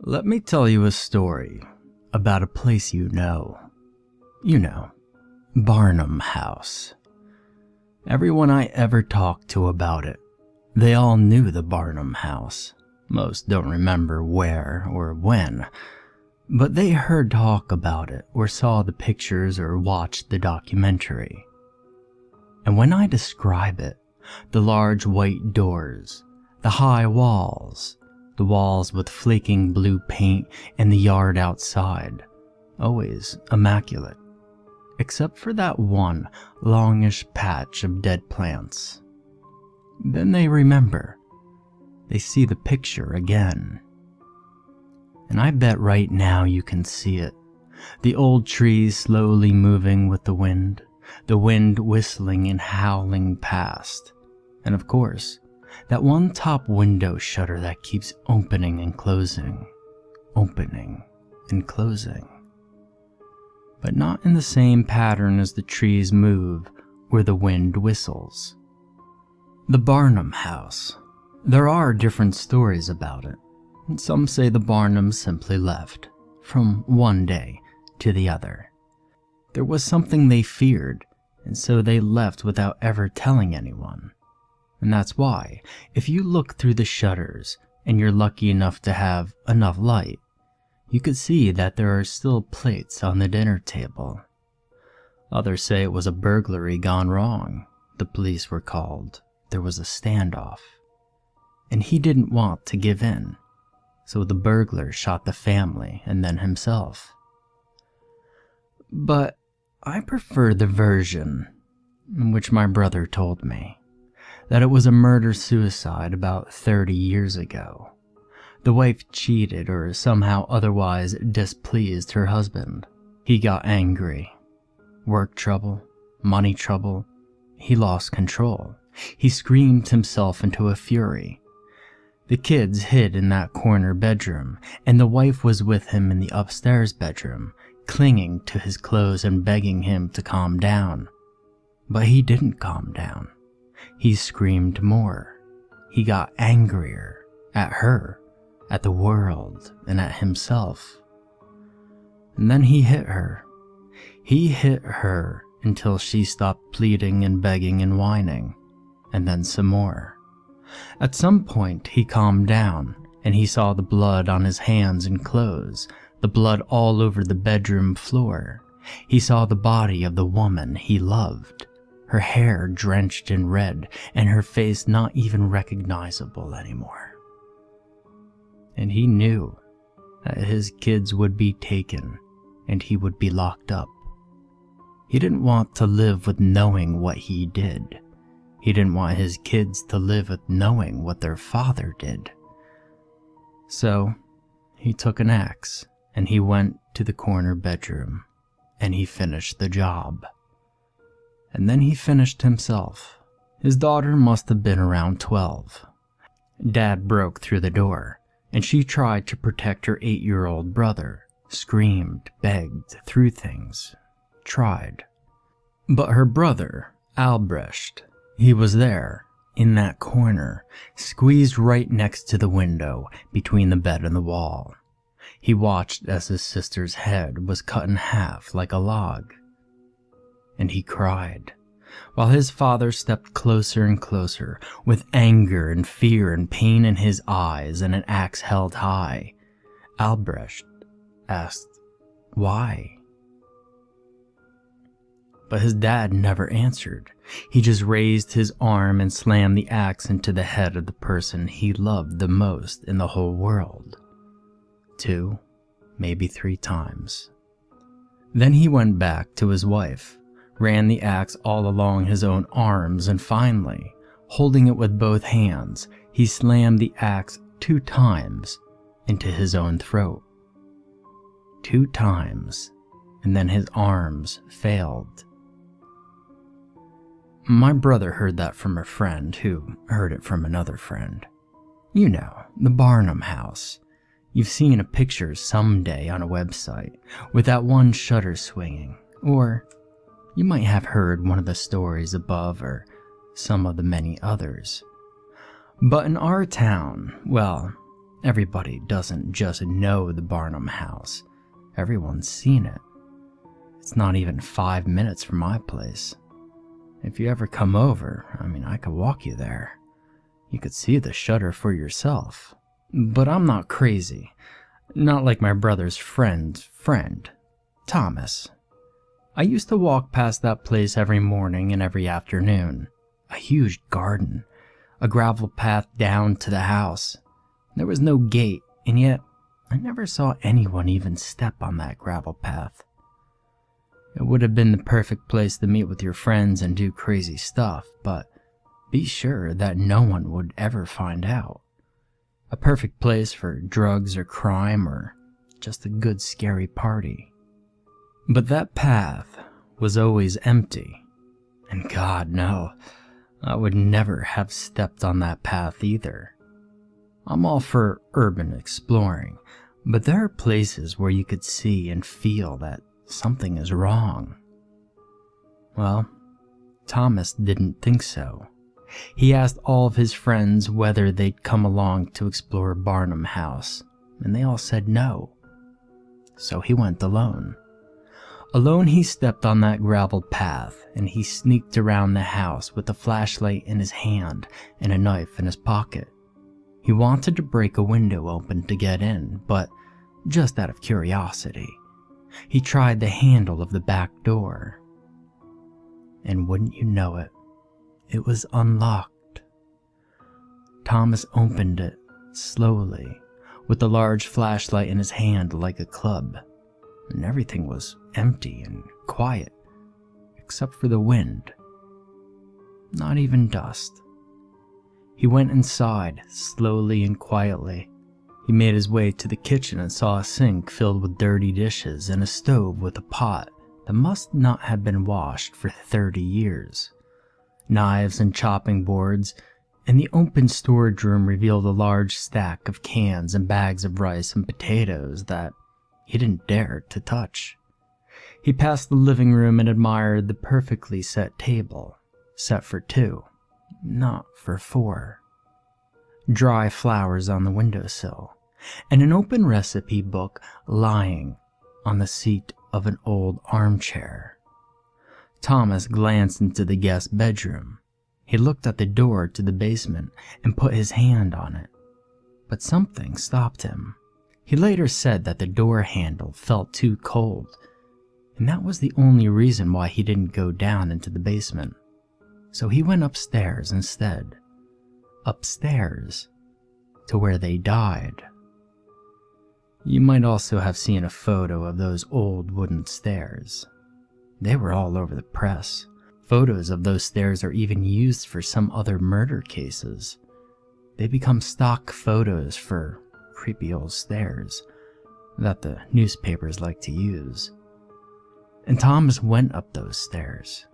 Let me tell you a story about a place you know. You know, Barnum House. Everyone I ever talked to about it, they all knew the Barnum House. Most don't remember where or when, but they heard talk about it or saw the pictures or watched the documentary. And when I describe it, the large white doors, the high walls, the walls with flaking blue paint, and the yard outside, always immaculate, except for that one longish patch of dead plants. Then they remember. They see the picture again. And I bet right now you can see it. The old trees slowly moving with the wind whistling and howling past. And of course, that one top window shutter that keeps opening and closing, opening and closing. But not in the same pattern as the trees move or the wind whistles. The Barnum House. There are different stories about it. Some say the Barnums simply left, from one day to the other. There was something they feared, and so they left without ever telling anyone. And that's why, if you look through the shutters and you're lucky enough to have enough light, you could see that there are still plates on the dinner table. Others say it was a burglary gone wrong. The police were called. There was a standoff. And he didn't want to give in, so the burglar shot the family and then himself. But I prefer the version in which my brother told me, that it was a murder-suicide about 30 years ago. The wife cheated or somehow otherwise displeased her husband. He got angry. Work trouble, money trouble. He lost control. He screamed himself into a fury. The kids hid in that corner bedroom, and the wife was with him in the upstairs bedroom, clinging to his clothes and begging him to calm down. But he didn't calm down. He screamed more. He got angrier at her, at the world, and at himself. And then he hit her. He hit her until she stopped pleading and begging and whining, and then some more. At some point he calmed down, and he saw the blood on his hands and clothes, the blood all over the bedroom floor. He saw the body of the woman he loved, her hair drenched in red, and her face not even recognizable anymore. And he knew that his kids would be taken, and he would be locked up. He didn't want to live with knowing what he did. He didn't want his kids to live with knowing what their father did. So, he took an axe, and he went to the corner bedroom, and he finished the job. And then he finished himself. His daughter must have been around 12. Dad broke through the door, and she tried to protect her 8-year-old brother, screamed, begged, threw things, tried. But her brother, Albrecht, he was there, in that corner, squeezed right next to the window, between the bed and the wall. He watched as his sister's head was cut in half like a log. And he cried, while his father stepped closer and closer, with anger and fear and pain in his eyes and an axe held high. Albrecht asked, "Why?" But his dad never answered. He just raised his arm and slammed the axe into the head of the person he loved the most in the whole world. 2, maybe 3 times. Then he went back to his wife, ran the axe all along his own arms, and finally, holding it with both hands, he slammed the axe 2 times into his own throat. 2 times, and then his arms failed. My brother heard that from a friend who heard it from another friend. You know, the Barnum House. You've seen a picture someday on a website with that one shutter swinging, or you might have heard one of the stories above or some of the many others. But in our town, well, Everybody doesn't just know the Barnum house. Everyone's seen it. It's not even 5 minutes from my place. If you ever come over, I could walk you there. You could see the shutter for yourself. But I'm not crazy. Not like my brother's friend, Thomas. I used to walk past that place every morning and every afternoon. A huge garden, a gravel path down to the house. There was no gate, and yet I never saw anyone even step on that gravel path. It would have been the perfect place to meet with your friends and do crazy stuff, but be sure that no one would ever find out. A perfect place for drugs or crime or just a good scary party. But that path was always empty. And God, no, I would never have stepped on that path either. I'm all for urban exploring, but there are places where you could see and feel that something is wrong. Well, Thomas didn't think so. He asked all of his friends whether they'd come along to explore Barnum House, and they all said no. So he went alone. Alone he stepped on that gravel path, and he sneaked around the house with a flashlight in his hand and a knife in his pocket. He wanted to break a window open to get in, but just out of curiosity, he tried the handle of the back door. And wouldn't you know it, it was unlocked. Thomas opened it slowly, with the large flashlight in his hand like a club, and everything was empty and quiet, except for the wind. Not even dust. He went inside, slowly and quietly. He made his way to the kitchen and saw a sink filled with dirty dishes and a stove with a pot that must not have been washed for 30 years. Knives and chopping boards, and the open storage room revealed a large stack of cans and bags of rice and potatoes that he didn't dare to touch. He passed the living room and admired the perfectly set table, set for 2, not for 4. Dry flowers on the windowsill, and an open recipe book lying on the seat of an old armchair. Thomas glanced into the guest bedroom. He looked at the door to the basement and put his hand on it, but something stopped him. He later said that the door handle felt too cold, and that was the only reason why he didn't go down into the basement. So he went upstairs instead. Upstairs to where they died. You might also have seen a photo of those old wooden stairs. They were all over the press. Photos of those stairs are even used for some other murder cases. They become stock photos for creepy old stairs that the newspapers like to use. And Thomas went up those stairs.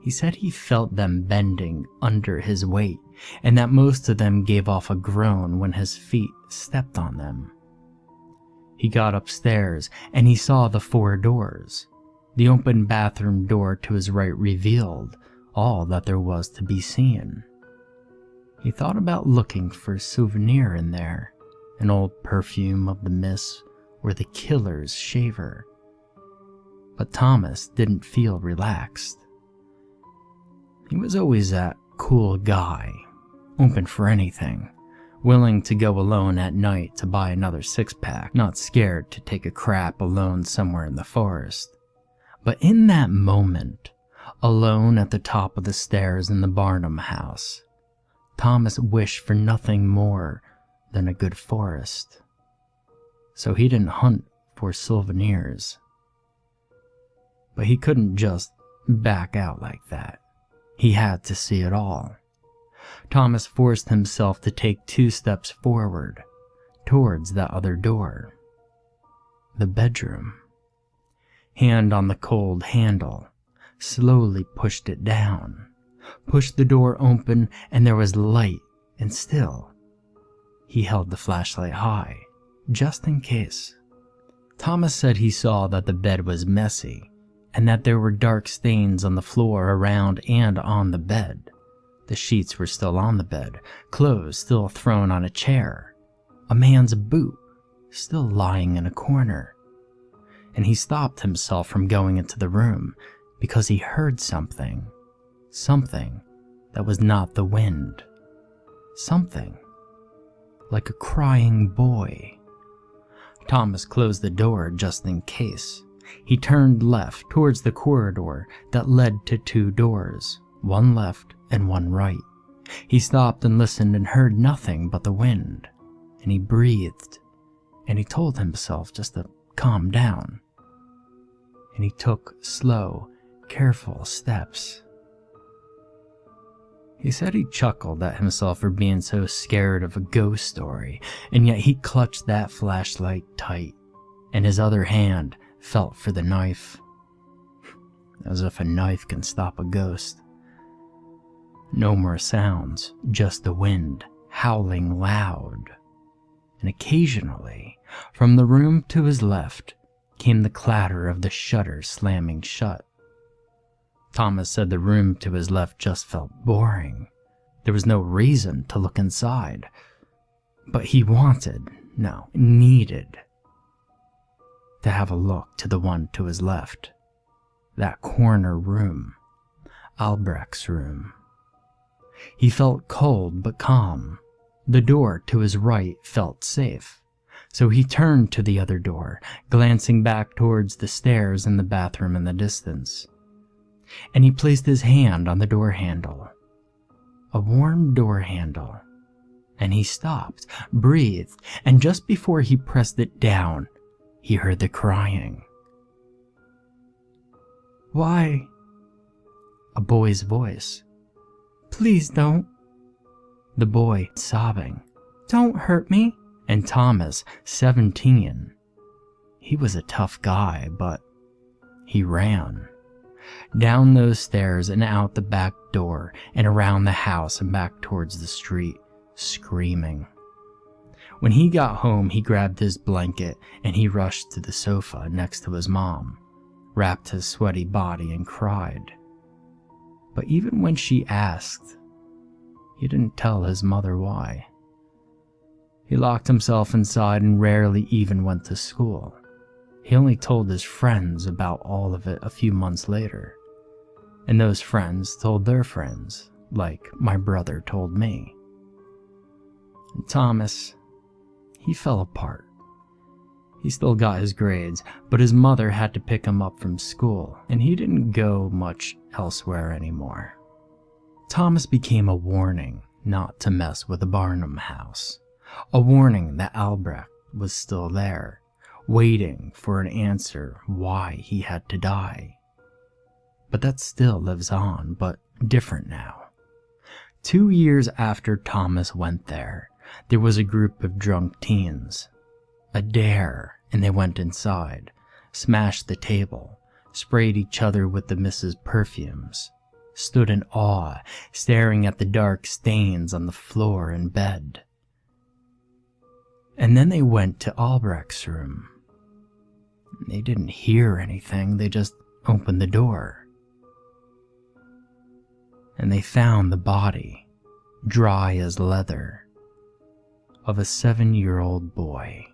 He said he felt them bending under his weight, and that most of them gave off a groan when his feet stepped on them. He got upstairs, and he saw the 4 doors. The open bathroom door to his right revealed all that there was to be seen. He thought about looking for a souvenir in there, an old perfume of the mist or the killer's shaver. But Thomas didn't feel relaxed. He was always that cool guy, open for anything, willing to go alone at night to buy another 6-pack, not scared to take a crap alone somewhere in the forest. But in that moment, alone at the top of the stairs in the Barnum house, Thomas wished for nothing more than a good forest. So he didn't hunt for souvenirs. But he couldn't just back out like that. He had to see it all. Thomas forced himself to take 2 steps forward, towards that other door. The bedroom. Hand on the cold handle, slowly pushed it down, pushed the door open, and there was light, and still, he held the flashlight high, just in case. Thomas said he saw that the bed was messy, and that there were dark stains on the floor around and on the bed. The sheets were still on the bed, clothes still thrown on a chair. a man's boot still lying in a corner, and he stopped himself from going into the room because he heard something that was not the wind, something like a crying boy. Thomas closed the door just in case. He turned left towards the corridor that led to 2 doors, one left and one right. He stopped and listened and heard nothing but the wind, and he breathed, and he told himself just to calm down. And he took slow, careful steps. He said he chuckled at himself for being so scared of a ghost story, and yet he clutched that flashlight tight, and his other hand felt for the knife. As if a knife can stop a ghost. No more sounds, just the wind howling loud. And occasionally, from the room to his left, came the clatter of the shutter slamming shut. Thomas said the room to his left just felt boring. There was no reason to look inside. But he needed to have a look to the one to his left. That corner room. Albrecht's room. He felt cold but calm. The door to his right felt safe. So he turned to the other door, glancing back towards the stairs and the bathroom in the distance. And he placed his hand on the door handle. A warm door handle. And he stopped, breathed, and just before he pressed it down, he heard the crying. "Why?" A boy's voice. "Please don't." The boy, sobbing. "Don't hurt me." And Thomas, 17. He was a tough guy, but he ran. Down those stairs and out the back door and around the house and back towards the street, screaming. When he got home, he grabbed his blanket and he rushed to the sofa next to his mom, wrapped his sweaty body and cried. But even when she asked, he didn't tell his mother why. He locked himself inside and rarely even went to school. He only told his friends about all of it a few months later. And those friends told their friends, like my brother told me. And Thomas, he fell apart. He still got his grades, but his mother had to pick him up from school, and he didn't go much elsewhere anymore. Thomas became a warning not to mess with the Barnum house. A warning that Albrecht was still there, waiting for an answer why he had to die. But that still lives on, but different now. 2 years after Thomas went there was a group of drunk teens. A dare, and they went inside, smashed the table, sprayed each other with the Mrs. Perfumes, stood in awe, staring at the dark stains on the floor and bed. And then they went to Albrecht's room. They didn't hear anything, they just opened the door. And they found the body, dry as leather, of a 7-year-old boy.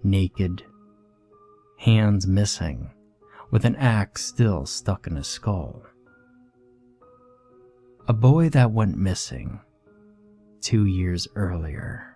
Naked, hands missing, with an axe still stuck in his skull. A boy that went missing 2 years earlier.